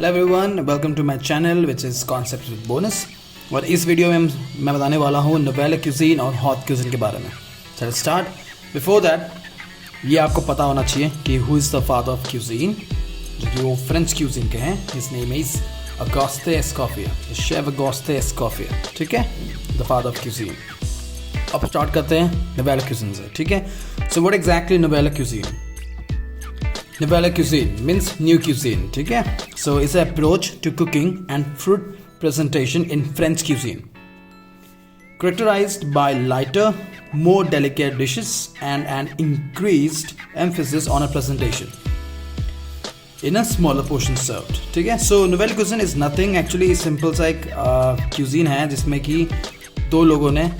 Hello everyone, welcome to my channel which is concept with bonus. और इस video में मैं बताने वाला हूँ नोवेल क्यूजीन और हॉट क्यूजीन के बारे में। चलो स्टार्ट। बिफोर दैट ये आपको पता होना चाहिए कि who is the father of cuisine, जो कि वो फ्रेंच क्यूजीन के हैं। His name is Auguste Escoffier, chef Auguste Escoffier, ठीक है, द फादर ऑफ क्यूजीन। अब स्टार्ट करते हैं नोवेल क्यूजीन से, ठीक है। So what exactly nouvelle cuisine? Nouvelle cuisine means new cuisine, ठीक है। So it's an approach to cooking and food presentation in French cuisine, characterized by lighter, more delicate dishes and an increased emphasis on a presentation in a smaller portion served, ठीक है। So nouvelle cuisine is nothing actually, simple सा एक cuisine है जिसमें कि दो लोगों ने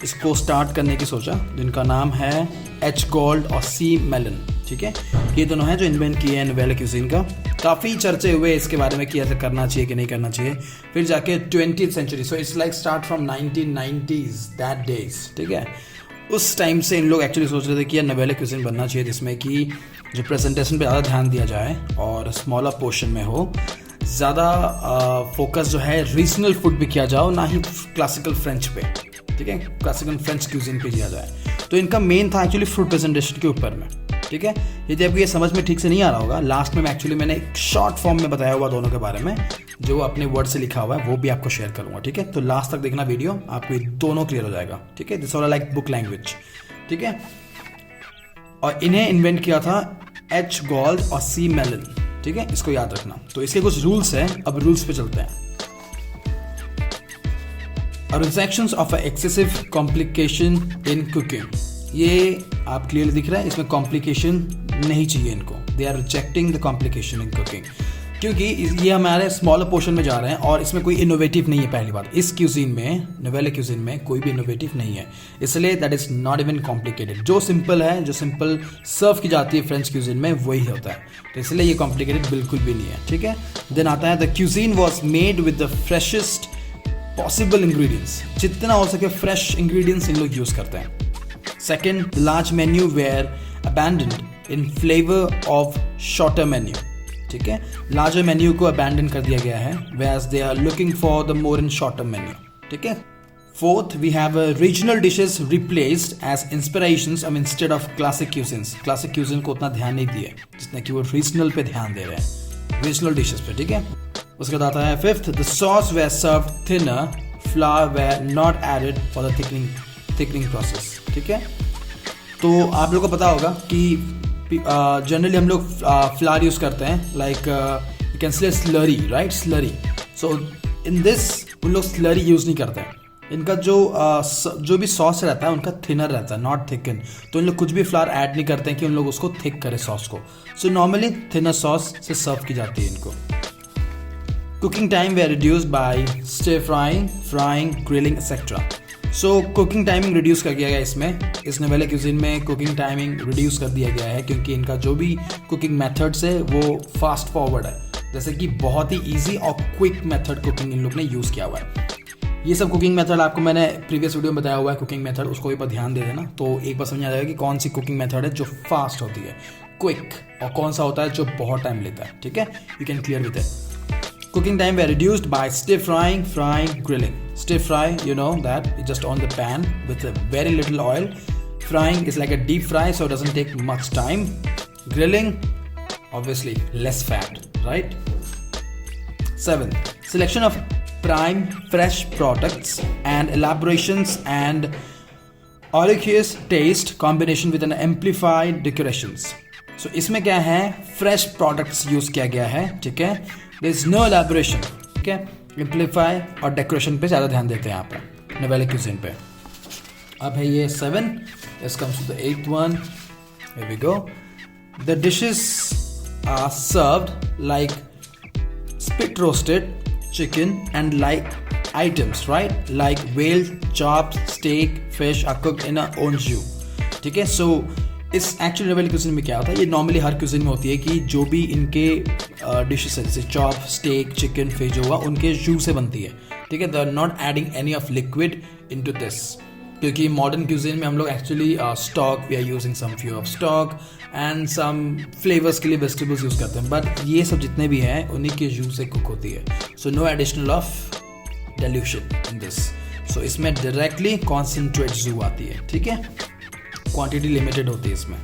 इसको स्टार्ट करने की सोचा, जिनका नाम है एच गोल्ड और सी मेलन, ठीक है। ये दोनों हैं जो इन्वेंट किए हैं नोवेल क्यूजीन का। काफ़ी चर्चे हुए इसके बारे में कि ऐसे करना चाहिए कि नहीं करना चाहिए। फिर जाके 20th century, so it's like start from 1990s that days, ठीक है। उस टाइम से इन लोग एक्चुअली सोच रहे थे कि नोवेल क्यूजीन बनना चाहिए जिसमें कि जो प्रेजेंटेशन पे ज़्यादा ध्यान दिया जाए और स्मॉलर पोर्शन में हो, ज़्यादा फोकस जो है रीजनल फूड भी किया जाओ, ना ही क्लासिकल फ्रेंच पे, ठीक है, क्लासिकल फ्रेंच क्यूजीन पे दिया जाए। तो इनका मेन था एक्चुअली फूड प्रेजेंटेशन के ऊपर में, ठीक है। यदि आपको ये समझ में ठीक से नहीं आ रहा होगा, लास्ट में मैंने एक शॉर्ट फॉर्म में बताया हुआ दोनों के बारे में, जो अपने वर्ड से लिखा हुआ है, वो भी आपको शेयर करूंगा, ठीक है। तो लास्ट तक देखना वीडियो, आपको ये दोनों क्लियर हो जाएगा, ठीक है। This all like book language, ठीक है। और इन्हें इन्वेंट किया था एच गोल्ड और सी मेलन, ठीक है, इसको याद रखना। तो इसके कुछ रूल्स हैं, अब रूल्स पे चलते हैं। Transactions of excessive complication in cooking, ये आप क्लियरली दिख रहा है, इसमें कॉम्प्लिकेशन नहीं चाहिए इनको। They are rejecting the complication in cooking, क्योंकि ये हमारे स्मॉलर पोर्शन में जा रहे हैं और इसमें कोई इनोवेटिव नहीं है। पहली बात, इस क्यूजीन में, नोवेल क्यूजीन में कोई भी इनोवेटिव नहीं है, इसलिए that is not even complicated. जो सिंपल है, जो सिंपल सर्व की जाती है फ्रेंच क्यूजीन में, वही होता है। तो इसलिए ये कॉम्प्लिकेटेड बिल्कुल भी नहीं है, ठीक है। देन आता है the cuisine was made with the freshest possible ingredients, जितना हो सके फ्रेश इंग्रेडिएंट्स इन लोग यूज करते हैं। Second, large menu were abandoned in flavour of shorter menu, ठीक है। लार्जर मेन्यू को अबैंडन कर दिया गया है, whereas they are looking for the more in shorter menu, ठीक है। Fourth, we have regional dishes replaced as inspirations instead of classic cuisines. Classic cuisine को उतना ध्यान नहीं दिए जितना कि वो रीजनल पे ध्यान दे रहे हैं, रीजनल डिशेस पे, ठीक है। उसके बाद आता है fifth, the sauce were served thinner, flour were not added for the thickening process, ठीक है। तो आप लोगों को पता होगा कि जनरली हम लोग फ्लावर यूज़ करते हैं, like you can say slurry, right, slurry. So in this उन लोग स्लरी यूज़ नहीं करते हैं। इनका जो भी सॉस रहता है उनका थिनर रहता है, नॉट थिकन। तो इन लोग कुछ भी फ्लावर ऐड नहीं करते हैं कि उन लोग उसको थिक करे सॉस को। सो नॉर्मली थिनर सॉस से सर्व की जाती है इनको। Cooking time were reduced by stir frying, grilling etcetera. So cooking timing reduce कर दिया गया इसमें, इस नोवेल क्यूजीन में कुकिंग टाइमिंग रिड्यूस कर दिया गया है, क्योंकि इनका जो भी कुकिंग मेथड्स है वो फास्ट फॉरवर्ड है, जैसे कि बहुत ही इजी और क्विक मेथड कुकिंग इन लोग ने यूज़ किया हुआ है। ये सब कुकिंग मेथड आपको मैंने प्रीवियस वीडियो में बताया हुआ है, कुकिंग मेथड, उसको एक बार ध्यान दे देना, तो एक बार समझ आ जाएगा कि कौन सी कुकिंग मेथड है जो फास्ट होती है, क्विक, और कौन सा होता है जो बहुत टाइम लेता है, ठीक है। You can clear with it. Cooking time were reduced by stir frying, grilling. Stir fry, you know that, it's just on the pan with a very little oil. Frying is like a deep fry, so it doesn't take much time. Grilling, obviously less fat, right? 7. Selection of prime fresh products and elaborations and oliqueous taste combination with an amplified decorations. So इसमें क्या है, fresh products use किया गया है, ठीक है। There is no elaboration, ठीक है। एम्पलीफाई और डेकोरेशन पे ज़्यादा ध्यान देते हैं यहाँ पर नोवेल क्यूजीन पे। अब है ये 7, this comes to the 8th one. Here we go. The dishes are served like spit roasted chicken and like items, right? Like whale, chops, steak, fish are cooked in a own jus, ठीक है। So इस actual novel cuisine में क्या होता है, ये normally हर cuisine में होती है कि जो भी इनके डिशेस है, जैसे चॉप, स्टेक, चिकन, फिश होगा, उनके जू से बनती है, ठीक है। They are not adding any of liquid into this, क्योंकि मॉडर्न क्यूजिन में हम लोग actually stock we are using some few of stock and some flavours के लिए वेजिटेबल्स यूज़ करते हैं, बट ये सब जितने भी हैं उन्हीं के यूज से कुक होती है. So no additional of dilution in this. So इसमें डायरेक्टली कॉन्सेंट्रेट जू आती है. ठीक है, क्वांटिटी लिमिटेड होती है इसमें.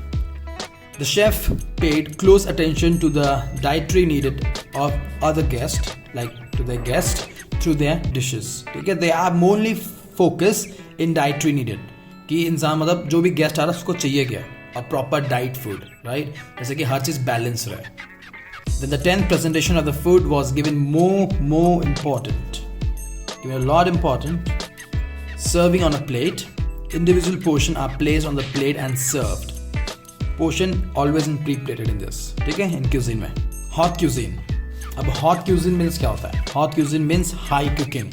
The chef paid close attention to the dietary needed of other guest like to the guest through their dishes. ठीक है, they are morally focus in dietary needed कि इंसान मतलब जो भी गेस्ट आ रहा है उसको चाहिए क्या, a proper diet food, right, जैसे कि हर चीज़ बैलेंस रहे. Then the 10th presentation of the food was given more important. Given a lot important. Serving on a plate. Individual portion are placed on the plate and served. Portion always in pre-plated in this. ठीक है, in cuisine में. Hot cuisine. अब hot cuisine means क्या होता है? Hot cuisine means high cooking.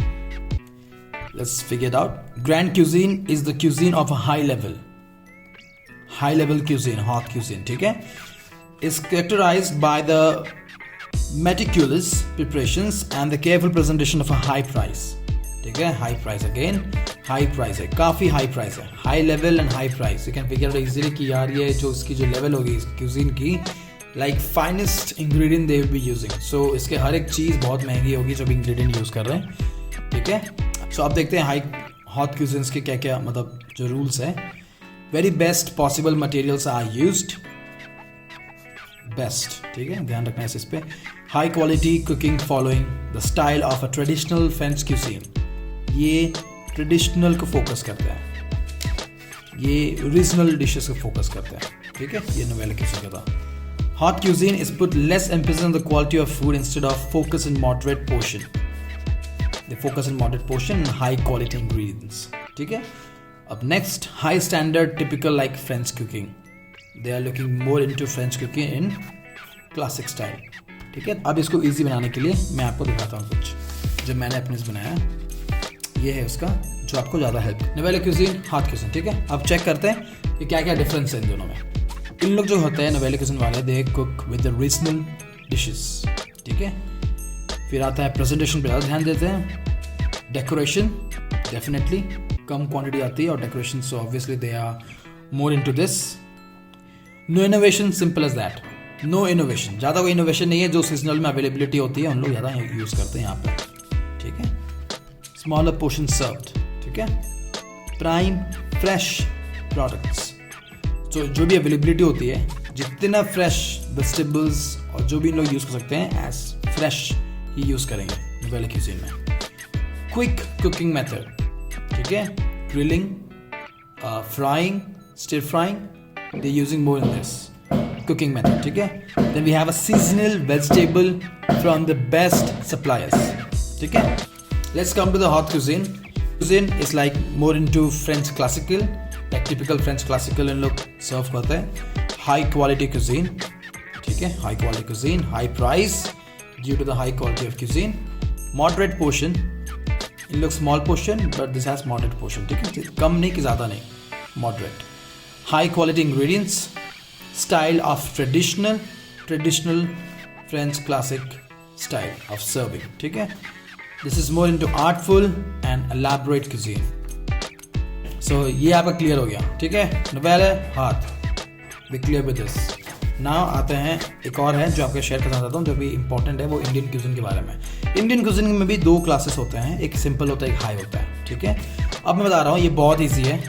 Let's figure it out. Grand cuisine is the cuisine of a high level. High level cuisine, hot cuisine. ठीक है, is characterized by the meticulous preparations and the careful presentation of a high price. ठीक है, high price again, high price है, काफ़ी high price है, high level and high price. You can figure out easily कि यार ये जो इसकी जो level होगी इस cuisine की, like finest ingredient they will be using. So इसके हर एक चीज़ बहुत महंगी होगी जो भी ingredient use कर रहे हैं. ठीक है, so आप देखते हैं hot cuisines के क्या क्या मतलब जो rules है. Very best possible materials are used. Best, ठीक है, ध्यान रखना है इस पे. High quality cooking following the style of a traditional French cuisine. ये ट्रेडिशनल को फोकस करता है, ये ओरिजिनल डिशेस को फोकस करता है. ठीक है, ये नोवेल क्यूजीन का था. Hot cuisine is put less emphasis on the quality of food instead of focus in moderate portion. They focus in moderate portion and high quality ingredients. ठीक है. अब next, high standard typical like French cooking. They are looking more into French cooking in classic style. ठीक है, अब इसको easy बनाने के लिए मैं आपको दिखाता हूँ कुछ जो मैंने अपने से बनाया. ये है उसका जो आपको ज़्यादा help. Novel cuisine, hot cuisine. ठीक है, अब चेक करते हैं कि क्या क्या डिफरेंस है इन दोनों में. इन लोग जो होते हैं नोवेल क्यूजीन वाले, they cook with the regional dishes. ठीक है, फिर आता है प्रेजेंटेशन पे ज़्यादा ध्यान देते हैं. डेकोरेशन डेफिनेटली कम क्वांटिटी आती है और decoration, so obviously they are more into this. No innovation, simple as that. No innovation, ज़्यादा कोई इनोवेशन नहीं है. जो सीजनल में अवेलेबिलिटी होती है उन लोग ज़्यादा यूज़ करते हैं यहाँ पे. ठीक है, स्मॉलर पोर्शन सर्व्ड. ठीक है, प्राइम फ्रेश प्रोडक्ट्स, जो भी अवेलेबिलिटी होती है, जितना फ्रेश वेजिटेबल्स और जो भी लोग यूज़ कर सकते हैं एज फ्रेश ही यूज़ करेंगे नोवेल क्यूजीन में. Quick cooking method. ठीक है, grilling, frying, stir frying, they using more in this cooking method. ठीक है, then we have a seasonal vegetable from the best suppliers. ठीक है, let's come to the hot cuisine. Cuisine is like more into French classical, like typical French classical इन लोग सर्व करते हैं. High quality cuisine. ठीक है, high quality cuisine, high price due to the high quality of cuisine. Moderate portion. इन लोग small portion but this has moderate portion. ठीक है, कम नहीं कि ज़्यादा नहीं, moderate. High quality ingredients. Style of traditional French classic style of serving. ठीक है, this is more into artful and elaborate cuisine. So ये आपका क्लियर हो गया. ठीक है, नोवेल है हाथ, we clear with this. Now आते हैं एक और है जो आपको शेयर करना चाहता हूँ जो भी इंपॉर्टेंट है, वो इंडियन क्यूजिन के बारे में. इंडियन क्यूजिन में भी दो क्लासेस होते हैं, एक सिंपल होता है, एक हाई होता है. ठीक है, अब मैं बता रहा हूँ ये बहुत ईजी है.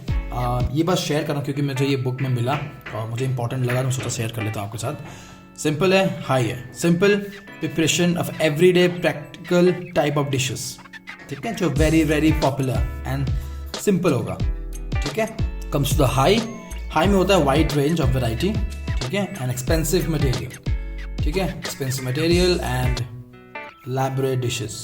ये बस शेयर कर रहा हूँ क्योंकि मुझे ये बुक में मिला और मुझे इंपॉर्टेंट लगा तो सोचा शेयर कर लेता हूँ आपके साथ. सिंपल है, हाई है. Simple preparation of everyday practical type of dishes. ठीक है, जो very very popular and simple होगा. ठीक है, comes to the high. High में होता है वाइड रेंज ऑफ वैरायटी. ठीक है, एंड एक्सपेंसिव मटेरियल. ठीक है, expensive material and elaborate dishes.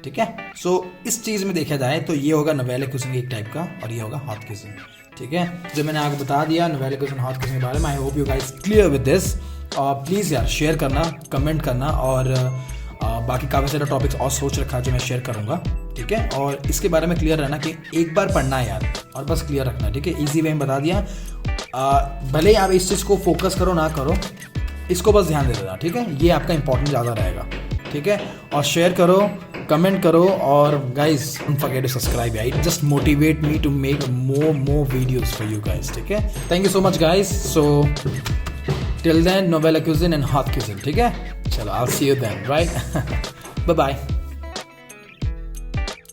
ठीक है, सो इस चीज़ में देखा जाए तो ये होगा नोवेल क्यूजिन एक टाइप का और ये होगा हॉट क्यूजिन. ठीक है, जो मैंने आपको बता दिया नोवेल क्यूजिन, हॉट क्यूजिन के बारे में. I hope you guys clear with this. और प्लीज़ यार शेयर करना, कमेंट करना और बाकी काफ़ी सारे टॉपिक्स और सोच रखा है जो मैं शेयर करूँगा. ठीक है, और इसके बारे में क्लियर रहना कि एक बार पढ़ना है यार और बस क्लियर रखना. ठीक है, ईजी वे में बता दिया. भले ही आप इस चीज़ को फोकस करो ना करो, इसको बस ध्यान दे देना. ठीक है, ये आपका इंपॉर्टेंट ज़्यादा रहेगा. ठीक है, और शेयर करो, कमेंट करो और guys don't forget to subscribe, it just motivate me to make more videos for you guys, ठीक है। Thank you so much guys, so till then nouvelle cuisine and haute cuisine, ठीक है। चलो I will see you then, right, bye bye.